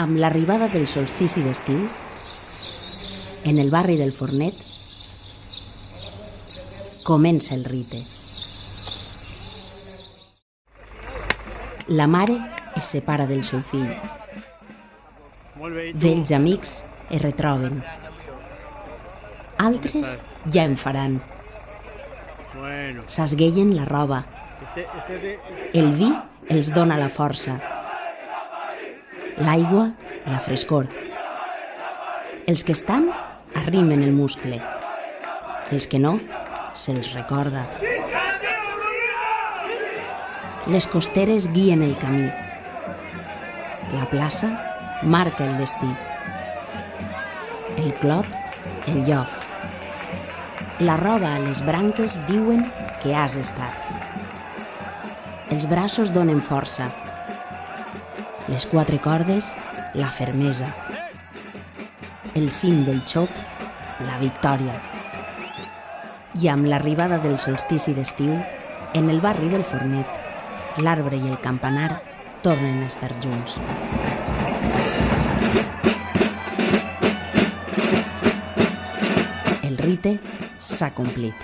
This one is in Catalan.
Amb l'arribada del solstici d'estiu, en el barri del Fornet, comença el rite. La mare es separa del seu fill. Vells amics es retroben. Altres ja en faran. S'esgueien la roba. El vi els dona la força. L'aigua, la frescor. Els que estan arrimen el muscle. Els que no, se'ls recorda. Les costeres guien el camí. La plaça marca el destí. El clot, el lloc. La roba a les branques diuen que has estat. Els braços donen força. Les quatre cordes, la fermesa. El cim del xop, la victòria. I amb l'arribada del solstici d'estiu, en el barri del Fornet, l'arbre i el campanar tornen a estar junts. El rite s'ha complit.